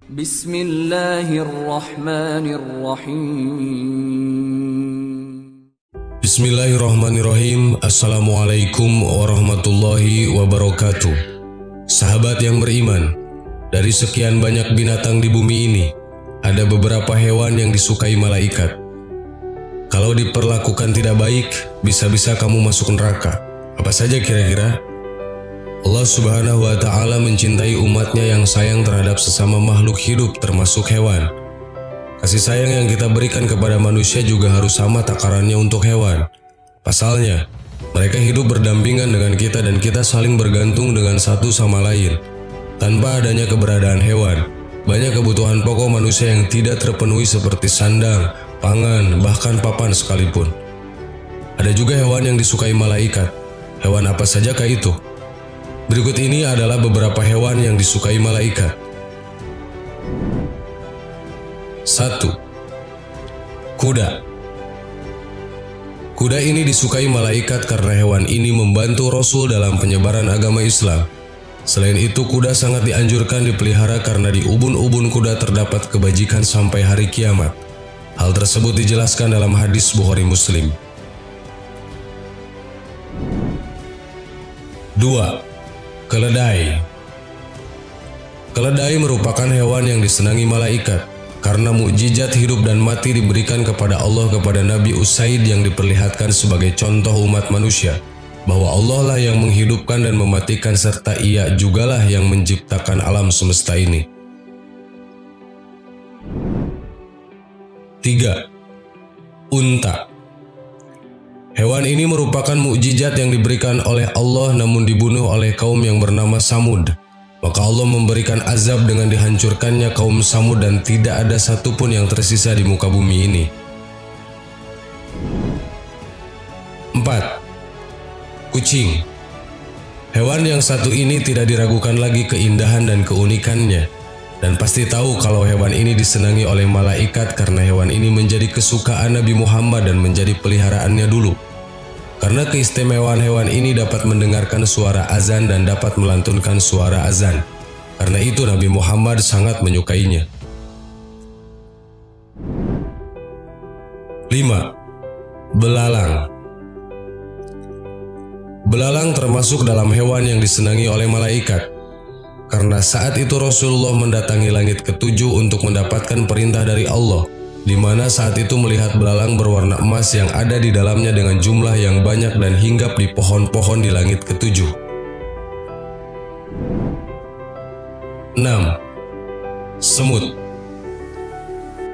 Bismillahirrahmanirrahim. Bismillahirrahmanirrahim. Assalamualaikum warahmatullahi wabarakatuh. Sahabat yang beriman, dari sekian banyak binatang di bumi ini, ada beberapa hewan yang disukai malaikat. Kalau diperlakukan tidak baik, bisa-bisa kamu masuk neraka. Apa saja kira-kira? Allah Subhanahu wa Ta'ala mencintai umatnya yang sayang terhadap sesama makhluk hidup, termasuk hewan. Kasih sayang yang kita berikan kepada manusia juga harus sama takarannya untuk hewan. Pasalnya, mereka hidup berdampingan dengan kita dan kita saling bergantung dengan satu sama lain. Tanpa adanya keberadaan hewan, banyak kebutuhan pokok manusia yang tidak terpenuhi seperti sandang, pangan, bahkan papan sekalipun. Ada juga hewan yang disukai malaikat. Hewan apa sajakah itu? Berikut ini adalah beberapa hewan yang disukai malaikat. 1. Kuda. Kuda ini disukai malaikat karena hewan ini membantu Rasul dalam penyebaran agama Islam. Selain itu, kuda sangat dianjurkan dipelihara karena di ubun-ubun kuda terdapat kebajikan sampai hari kiamat. Hal tersebut dijelaskan dalam hadis Bukhari Muslim. 2. Keledai. Keledai merupakan hewan yang disenangi malaikat karena mukjizat hidup dan mati diberikan kepada Allah kepada Nabi Usaid yang diperlihatkan sebagai contoh umat manusia bahwa Allah lah yang menghidupkan dan mematikan serta Ia jugalah yang menciptakan alam semesta ini. 3. Unta. Hewan ini merupakan mukjizat yang diberikan oleh Allah namun dibunuh oleh kaum yang bernama Samud. Maka Allah memberikan azab dengan dihancurkannya kaum Samud dan tidak ada satupun yang tersisa di muka bumi ini. 4. Kucing. Hewan yang satu ini tidak diragukan lagi keindahan dan keunikannya. Dan pasti tahu kalau hewan ini disenangi oleh malaikat karena hewan ini menjadi kesukaan Nabi Muhammad dan menjadi peliharaannya dulu. Karena keistimewaan hewan ini dapat mendengarkan suara azan dan dapat melantunkan suara azan. Karena itu Nabi Muhammad sangat menyukainya. 5. Belalang. Belalang termasuk dalam hewan yang disenangi oleh malaikat. Karena saat itu Rasulullah mendatangi langit ketujuh untuk mendapatkan perintah dari Allah, di mana saat itu melihat belalang berwarna emas yang ada di dalamnya dengan jumlah yang banyak dan hinggap di pohon-pohon di langit ketujuh. 6. Semut.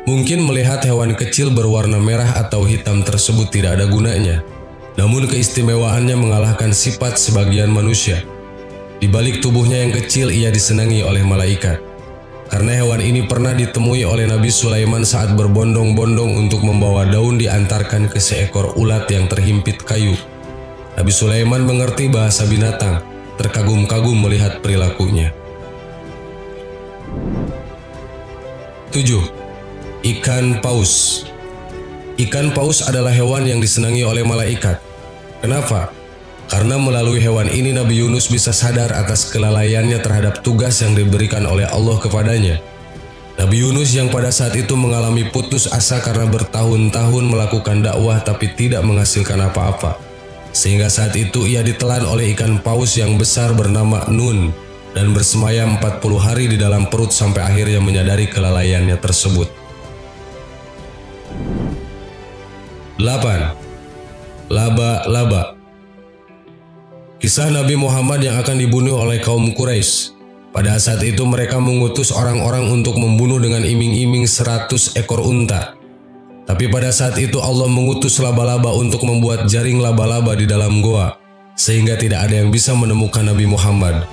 Mungkin melihat hewan kecil berwarna merah atau hitam tersebut tidak ada gunanya, namun keistimewaannya mengalahkan sifat sebagian manusia. Di balik tubuhnya yang kecil ia disenangi oleh malaikat. Karena hewan ini pernah ditemui oleh Nabi Sulaiman saat berbondong-bondong untuk membawa daun diantarkan ke seekor ulat yang terhimpit kayu. Nabi Sulaiman mengerti bahasa binatang, terkagum-kagum melihat perilakunya. 7. Ikan paus. Ikan paus adalah hewan yang disenangi oleh malaikat. Kenapa? Karena melalui hewan ini Nabi Yunus bisa sadar atas kelalaiannya terhadap tugas yang diberikan oleh Allah kepadanya. Nabi Yunus yang pada saat itu mengalami putus asa karena bertahun-tahun melakukan dakwah tapi tidak menghasilkan apa-apa. Sehingga saat itu ia ditelan oleh ikan paus yang besar bernama Nun dan bersemayam 40 hari di dalam perut sampai akhirnya menyadari kelalaiannya tersebut. 8. Laba-laba. Kisah Nabi Muhammad yang akan dibunuh oleh kaum Quraisy. Pada saat itu mereka mengutus orang-orang untuk membunuh dengan iming-iming 100 ekor unta. Tapi pada saat itu Allah mengutus laba-laba untuk membuat jaring laba-laba di dalam goa, sehingga tidak ada yang bisa menemukan Nabi Muhammad.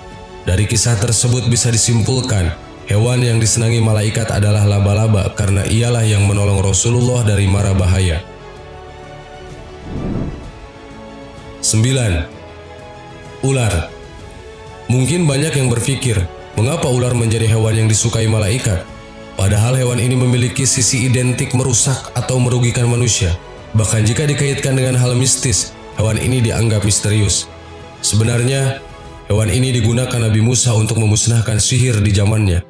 Dari kisah tersebut bisa disimpulkan, hewan yang disenangi malaikat adalah laba-laba karena ialah yang menolong Rasulullah dari mara bahaya. 9. Ular. Mungkin banyak yang berpikir, mengapa ular menjadi hewan yang disukai malaikat? Padahal hewan ini memiliki sisi identik merusak atau merugikan manusia. Bahkan jika dikaitkan dengan hal mistis, hewan ini dianggap misterius. Sebenarnya, hewan ini digunakan Nabi Musa untuk memusnahkan sihir di zamannya.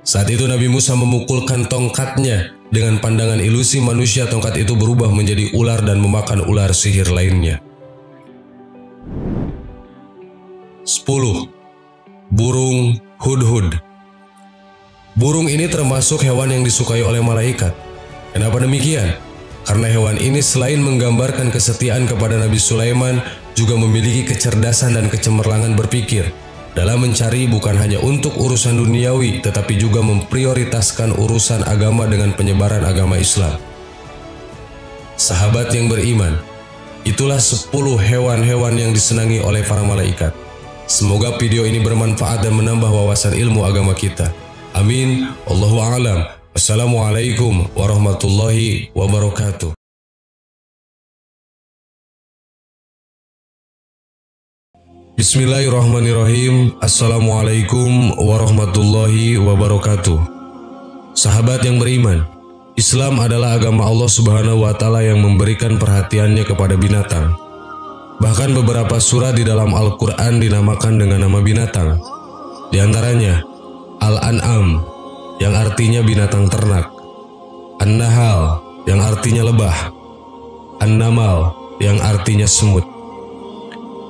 Saat itu Nabi Musa memukulkan tongkatnya. Dengan pandangan ilusi manusia, tongkat itu berubah menjadi ular dan memakan ular sihir lainnya. 10. Burung Hudhud. Burung ini termasuk hewan yang disukai oleh malaikat. Kenapa demikian? Karena hewan ini selain menggambarkan kesetiaan kepada Nabi Sulaiman, juga memiliki kecerdasan dan kecemerlangan berpikir dalam mencari bukan hanya untuk urusan duniawi, tetapi juga memprioritaskan urusan agama dengan penyebaran agama Islam. Sahabat yang beriman, itulah 10 hewan-hewan yang disenangi oleh para malaikat. Semoga video ini bermanfaat dan menambah wawasan ilmu agama kita. Amin. Allahu a'lam. Wassalamualaikum warahmatullahi wabarakatuh. Bismillahirrahmanirrahim. Assalamualaikum warahmatullahi wabarakatuh. Sahabat yang beriman, Islam adalah agama Allah Subhanahu wa Ta'ala yang memberikan perhatiannya kepada binatang. Bahkan beberapa surah di dalam Al-Quran dinamakan dengan nama binatang. Di antaranya Al-An'am, yang artinya binatang ternak; An-Nahal, yang artinya lebah; An-Namal, yang artinya semut.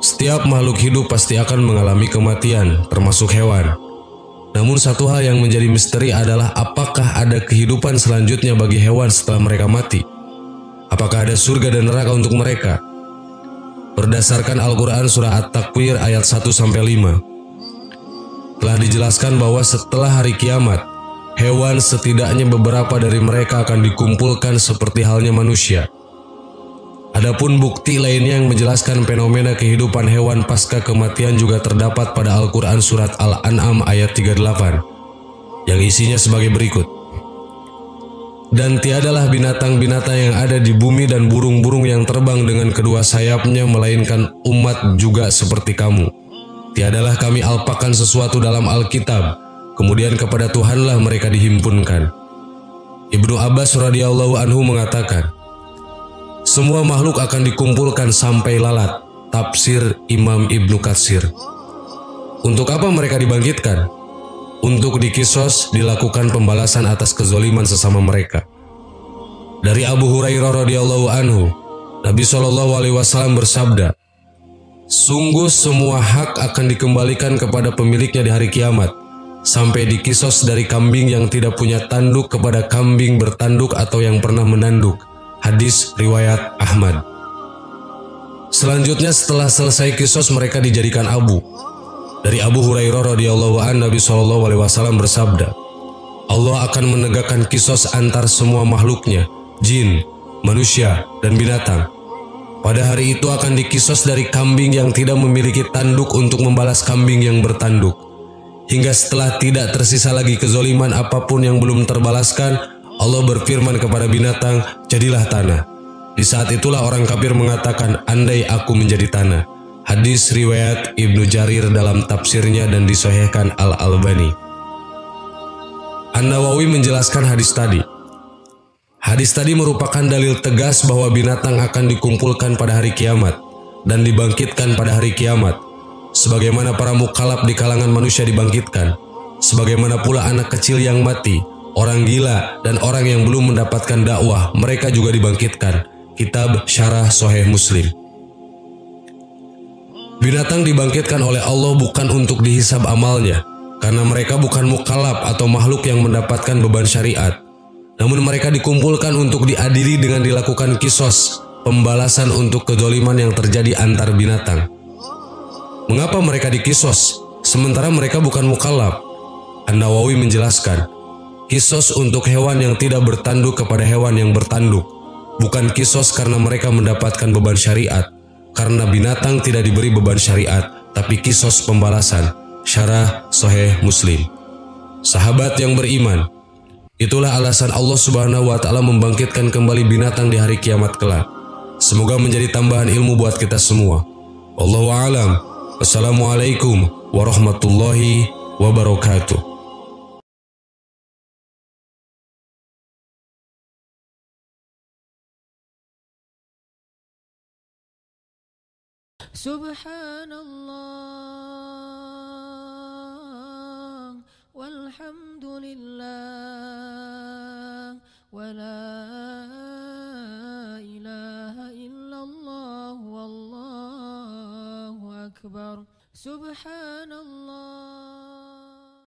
Setiap makhluk hidup pasti akan mengalami kematian, termasuk hewan. Namun satu hal yang menjadi misteri adalah apakah ada kehidupan selanjutnya bagi hewan setelah mereka mati? Apakah ada surga dan neraka untuk mereka? Berdasarkan Al-Quran Surah At-Takwir ayat 1-5, telah dijelaskan bahwa setelah hari kiamat, hewan setidaknya beberapa dari mereka akan dikumpulkan seperti halnya manusia. Adapun bukti lainnya yang menjelaskan fenomena kehidupan hewan pasca kematian juga terdapat pada Al-Quran Surat Al-An'am ayat 38, yang isinya sebagai berikut. Dan tiadalah binatang-binatang yang ada di bumi dan burung-burung yang terbang dengan kedua sayapnya, melainkan umat juga seperti kamu. Tiadalah kami alpakan sesuatu dalam Alkitab, kemudian kepada Tuhanlah mereka dihimpunkan. Ibnu Abbas radhiyallahu anhu mengatakan, semua makhluk akan dikumpulkan sampai lalat. Tafsir Imam Ibnu Katsir. Untuk apa mereka dibangkitkan? Untuk dikisos, dilakukan pembalasan atas kezoliman sesama mereka. Dari Abu Hurairah radhiyallahu anhu, Nabi SAW bersabda, sungguh semua hak akan dikembalikan kepada pemiliknya di hari kiamat, sampai dikisos dari kambing yang tidak punya tanduk kepada kambing bertanduk atau yang pernah menanduk. Hadis riwayat Ahmad. Selanjutnya setelah selesai kisos mereka dijadikan abu. Dari Abu Hurairah radhiyallahu anhu, Nabi SAW bersabda, Allah akan menegakkan kisos antar semua makhluknya, jin, manusia, dan binatang. Pada hari itu akan dikisos dari kambing yang tidak memiliki tanduk untuk membalas kambing yang bertanduk. Hingga setelah tidak tersisa lagi kezoliman apapun yang belum terbalaskan, Allah berfirman kepada binatang, jadilah tanah. Di saat itulah orang kafir mengatakan, andai aku menjadi tanah. Hadis riwayat Ibnu Jarir dalam tafsirnya dan disahihkan Al-Albani. An-Nawawi menjelaskan hadis tadi. Hadis tadi merupakan dalil tegas bahwa binatang akan dikumpulkan pada hari kiamat dan dibangkitkan pada hari kiamat. Sebagaimana para mukallaf di kalangan manusia dibangkitkan, sebagaimana pula anak kecil yang mati, orang gila, dan orang yang belum mendapatkan dakwah, mereka juga dibangkitkan. Kitab Syarah Sahih Muslim. Binatang dibangkitkan oleh Allah bukan untuk dihisab amalnya, karena mereka bukan mukallaf atau makhluk yang mendapatkan beban syariat. Namun mereka dikumpulkan untuk diadili dengan dilakukan kisos, pembalasan untuk kezaliman yang terjadi antar binatang. Mengapa mereka dikisos, sementara mereka bukan mukallaf? An-Nawawi menjelaskan, kisos untuk hewan yang tidak bertanduk kepada hewan yang bertanduk, bukan kisos karena mereka mendapatkan beban syariat, karena binatang tidak diberi beban syariat, tapi kisos pembalasan. Syarah Sahih Muslim. Sahabat yang beriman, itulah alasan Allah Subhanahu wa Ta'ala membangkitkan kembali binatang di hari kiamat kelak. Semoga menjadi tambahan ilmu buat kita semua. Wallahu a'lam. Wassalamualaikum warahmatullahi wabarakatuh. Subhanallah walhamdulillah wa la ilaha illallah wallahu akbar. Subhanallah.